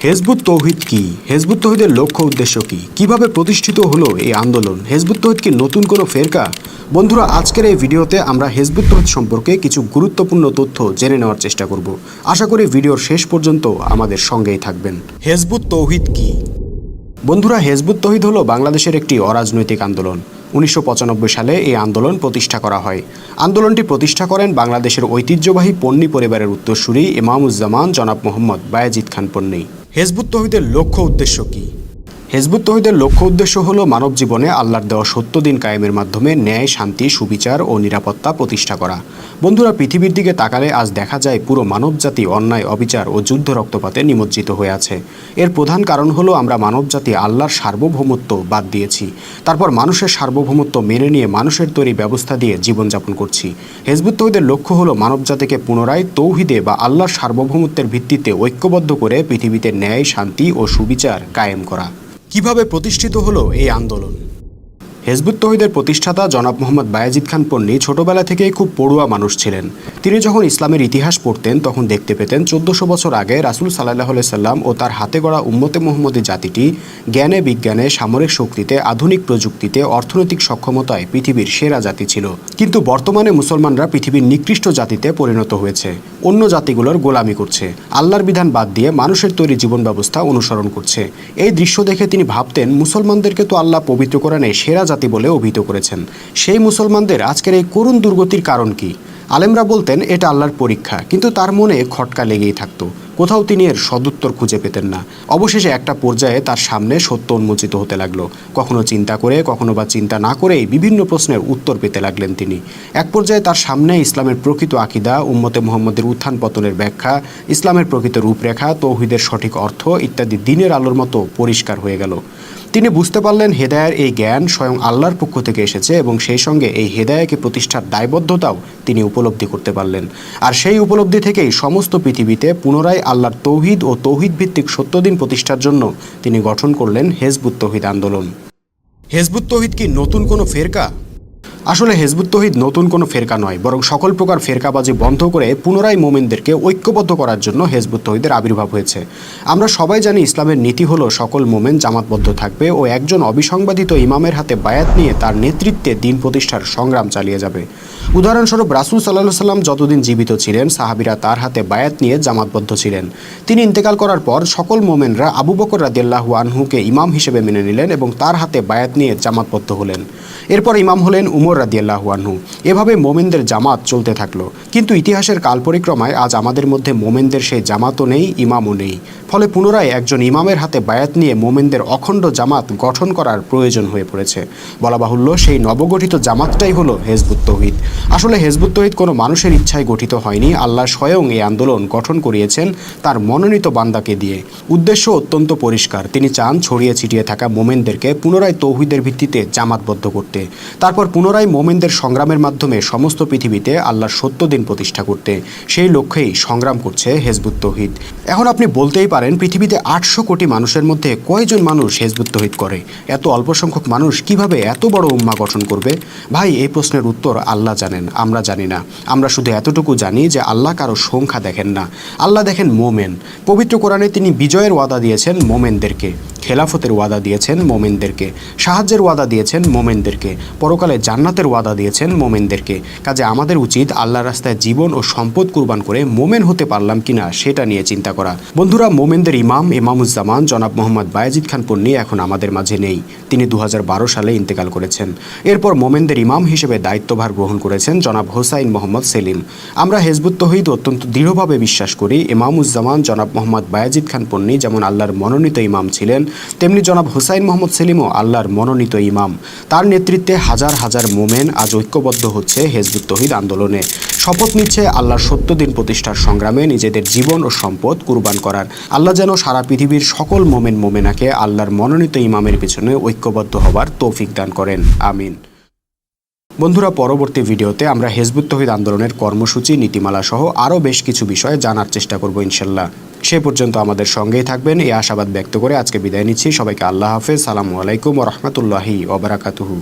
হেজবুত তৌহিদ কি? হেজবুত তৌহিদের লক্ষ্য উদ্দেশ্য কি? কিভাবে প্রতিষ্ঠিত হলো এই আন্দোলন? হেজবুত তৌহিদ কি নতুন কোনো ফেরকা? বন্ধুরা, আজকের এই ভিডিওতে আমরা হেজবুত তৌহিদ সম্পর্কে কিছু গুরুত্বপূর্ণ তথ্য জেনে নেওয়ার চেষ্টা করব। আশা করি ভিডিওর শেষ পর্যন্ত আমাদের সঙ্গেই থাকবেন। হেজবুত তৌহিদ কি? বন্ধুরা, হেজবুত তৌহিদ হলো বাংলাদেশের একটি অরাজনৈতিক আন্দোলন। 1995 সালে এই আন্দোলন প্রতিষ্ঠা করা হয়। আন্দোলনটি প্রতিষ্ঠা করেন বাংলাদেশের ঐতিহ্যবাহী পন্নী পরিবারের উত্তরসূরি ইমামুজ্জামান জনাব মোহাম্মদ বায়েজিদ খান পন্নী। হেজবুত তৌহিদের লক্ষ্য উদ্দেশ্য কি? হেজবুত তৌহিদের লক্ষ্য উদ্দেশ্য হলো মানব জীবনে আল্লাহর দেওয়া সত্য দিন কায়েমের মাধ্যমে ন্যায়, শান্তি, সুবিচার ও নিরাপত্তা প্রতিষ্ঠা করা। বন্ধুরা, পৃথিবীর দিকে তাকালে আজ দেখা যায় পুরো মানবজাতি অন্যায়, অবিচার ও যুদ্ধ রক্তপাতে নিমজ্জিত হয়ে আছে। এর প্রধান কারণ হলো আমরা মানবজাতি আল্লাহর সার্বভৌমত্ব বাদ দিয়েছি। তারপর মানুষের সার্বভৌমত্ব মেনে নিয়ে মানুষের তৈরি ব্যবস্থা দিয়ে জীবনযাপন করছি। হেজবুত তৌহিদের লক্ষ্য হলো মানবজাতিকে পুনরায় তৌহিদে বা আল্লাহর সার্বভৌমত্বের ভিত্তিতে ঐক্যবদ্ধ করে পৃথিবীতে ন্যায়, শান্তি ও সুবিচার কায়েম করা। কিভাবে প্রতিষ্ঠিত হলো এই আন্দোলন? হেজবুত তৌহিদের প্রতিষ্ঠাতা জনাব মোহাম্মদ বায়েজিদ খান পন্নী ছোটবেলা থেকেই খুব পড়ুয়া মানুষ ছিলেন। তিনি যখন ইসলামের ইতিহাস পড়তেন তখন দেখতে পেতেন 1400 বছর আগে রাসূল সাল্লাল্লাহু আলাইহি সাল্লাম ও তার হাতে গড়া উম্মতে মুহাম্মদী জাতিটি জ্ঞানে, বিজ্ঞানে, সামরিক শক্তিতে, আধুনিক প্রযুক্তিতে, অর্থনৈতিক সক্ষমতায় পৃথিবীর সেরা জাতি ছিল। কিন্তু বর্তমানে মুসলমানরা পৃথিবীর নিকৃষ্ট জাতিতে পরিণত হয়েছে। অন্য জাতিগুলোর গোলামি করছে, আল্লাহর বিধান বাদ দিয়ে মানুষের তৈরি জীবন ব্যবস্থা অনুসরণ করছে। এই দৃশ্য দেখে তিনি ভাবতেন, মুসলমানদেরকে তো আল্লাহ পবিত্র কোরআনে সেরা জাতি বলে অভিহিত করেছেন। সেই মুসলমানদের আজকের এই করুণ দুর্গতির কারণ কি? আলেমরা বলতেন এটা আল্লাহর পরীক্ষা, কিন্তু তার মনে খটকা লেগেই থাকতো। কোথাও তিনি এর সদুত্তর খুঁজে পেতেন না। অবশেষে একটা পর্যায়ে তার সামনে সত্য উন্মোচিত হতে লাগলো। কখনো চিন্তা করে, কখনো বা চিন্তা না করেই বিভিন্ন প্রশ্নের উত্তর পেতে লাগলেন তিনি। এক পর্যায়ে তার সামনে ইসলামের প্রকৃত আকীদা, উম্মতে মুহাম্মদের উত্থান পতনের ব্যাখ্যা, ইসলামের প্রকৃত রূপরেখা, তৌহিদের সঠিক অর্থ ইত্যাদি দিনের আলোর মতো পরিষ্কার হয়ে গেল। তিনি বুঝতে পারলেন হেদায়ার এই জ্ঞান স্বয়ং আল্লাহর পক্ষ থেকে এসেছে এবং সেই সঙ্গে এই হেদায়াকে প্রতিষ্ঠার দায়বদ্ধতাও তিনি উপলব্ধি করতে পারলেন। আর সেই উপলব্ধি থেকেই সমস্ত পৃথিবীতে পুনরায় আল্লাহর তৌহিদ ও তৌহিদ ভিত্তিক সত্যদিন প্রতিষ্ঠার জন্য তিনি গঠন করলেন হেজবুত তৌহিদ আন্দোলন। হেজবুত তৌহিদ কি নতুন কোনো ফেরকা? আসলে হেজবুত তৌহিদ নতুন কোনো ফেরকা নয়, বরং সকল প্রকার ফেরকাবাজি বন্ধ করে পুনরায় মোমেনদেরকে ঐক্যবদ্ধ করার জন্য হেজবুত তৌহিদের আবির্ভাব হয়েছে। আমরা সবাই জানি ইসলামের নীতি হলো সকল মোমেন জামাতবদ্ধ থাকবে ও একজন অবিসংবাদিত ইমামের হাতে বায়াত নিয়ে তার নেতৃত্বে দিন প্রতিষ্ঠার সংগ্রাম চালিয়ে যাবে। উদাহরণস্বরূপ রাসূল সাল্লাল্লাহু আলাইহি সাল্লাম যতদিন জীবিত ছিলেন সাহাবীরা তার হাতে বায়াত নিয়ে জামাতবদ্ধ ছিলেন। তিনি ইন্তেকাল করার পর সকল মোমেনরা আবু বকর রাদিয়াল্লাহু আনহুকে ইমাম হিসেবে মেনে নিলেন এবং তার হাতে বায়াত নিয়ে জামাতবদ্ধ হলেন। এরপর ইমাম হলেন উমর রাদিয়াল্লাহু আনহু। এভাবে মোমেনদের জামাত চলতে থাকলো। কিন্তু ইতিহাসের কাল পরিক্রমায় আজ আমাদের মধ্যে মোমেনদের সেই জামাতও নেই, ইমামও নেই। ফলে পুনরায় একজন ইমামের হাতে বায়াত নিয়ে মোমেনদের অখণ্ড জামাত গঠন করার প্রয়োজন হয়ে পড়েছে। বলা বাহুল্য, সেই নবগঠিত জামাতটাই হলো হেজবুত তৌহিদ। আসলে হেজবুত তৌহিদ কোনো মানুষের ইচ্ছায় গঠিত হয়নি। আল্লাহ স্বয়ং এই আন্দোলন গঠন করিয়েছেন তার মনোনীত বান্দাকে দিয়ে। উদ্দেশ্য অত্যন্ত পরিষ্কার। তিনি চান ছড়িয়ে ছিটিয়ে থাকা মোমেনদেরকে পুনরায় তৌহিদের ভিত্তিতে জামাতবদ্ধ করতে, তারপর পুনরায় মোমেনদের সংগ্রামের মাধ্যমে সমস্ত পৃথিবীতে আল্লাহর সত্য দিন প্রতিষ্ঠা করতে। সেই লক্ষ্যেই সংগ্রাম করছে হেজবুত তৌহিদ। এখন আপনি বলতেই পারেন, পৃথিবীতে 800 কোটি মানুষের মধ্যে কয়জন মানুষ হেজবুত তৌহিদ করে? এত অল্প সংখ্যক মানুষ কিভাবে এত বড় উম্মাহ গঠন করবে? ভাই, এই প্রশ্নের উত্তর আল্লাহ জানেন, আমরা জানি না। আমরা শুধু এতটুকু জানি যে আল্লাহ কারো সংখ্যা দেখেন না, আল্লাহ দেখেন মোমেন। পবিত্র কোরআনে তিনি বিজয়ের ওয়াদা দিয়েছেন মোমেনদেরকে, খেলাফতের ওয়াদা দিয়েছেন মোমেনদেরকে, সাহায্যের ওয়াদা দিয়েছেন মোমেনদেরকে, পরকালে জান্নাতের ওয়াদা দিয়েছেন মোমেনদেরকে। কাজে আমাদের উচিত আল্লাহর রাস্তায় জীবন ও সম্পদ কুরবান করে মোমেন হতে পারলাম কিনা সেটা নিয়ে চিন্তা করা। বন্ধুরা, মোমেনদের ইমাম ইমামুজ্জামান জনাব মোহাম্মদ বায়েজিদ খান পন্নী এখন আমাদের মাঝে নেই। তিনি 2012 সালে ইন্তেকাল করেছেন। এরপর মোমেনদের ইমাম হিসেবে দায়িত্বভার গ্রহণ করেছেন জনাব হোসাইন মোহাম্মদ সেলিম। আমরা হেজবুত তৌহিদ অত্যন্ত দৃঢ়ভাবে বিশ্বাস করি, ইমামুজ্জামান জনাব মোহাম্মদ বায়েজিদ খান পন্নী যেমন আল্লাহর মনোনীত ইমাম ছিলেন, তেমনি জনাব হোসাইন মোহাম্মদ সেলিমও আল্লাহর মনোনীত ইমাম। তার নেতৃত্বে হাজার হাজার মোমেন আজ ঐক্যবদ্ধ হচ্ছে হেজবুত তৌহিদ আন্দোলনে। শপথ নিচ্ছে আল্লাহর সত্য দিন প্রতিষ্ঠার সংগ্রামে নিজেদের জীবন ও সম্পদ কুরবান করার। আল্লাহ যেন সারা পৃথিবীর সকল মোমেন মোমেনাকে আল্লাহর মনোনীত ইমামের পিছনে ঐক্যবদ্ধ হবার তৌফিক দান করেন। আমিন। বন্ধুরা, পরবর্তী ভিডিওতে আমরা হেজবুত তৌহিদ আন্দোলনের কর্মসূচি, নীতিমালা সহ আরও বেশ কিছু বিষয়ে জানার চেষ্টা করব ইনশাল্লাহ। সে পর্যন্ত আমাদের সঙ্গেই থাকবেন এই আশাবাদ ব্যক্ত করে আজকে বিদায় নিচ্ছি। সবাইকে আল্লাহ হাফেজ। সালামু আলাইকুম ওয়া রাহমাতুল্লাহি ওয়া বারাকাতুহু।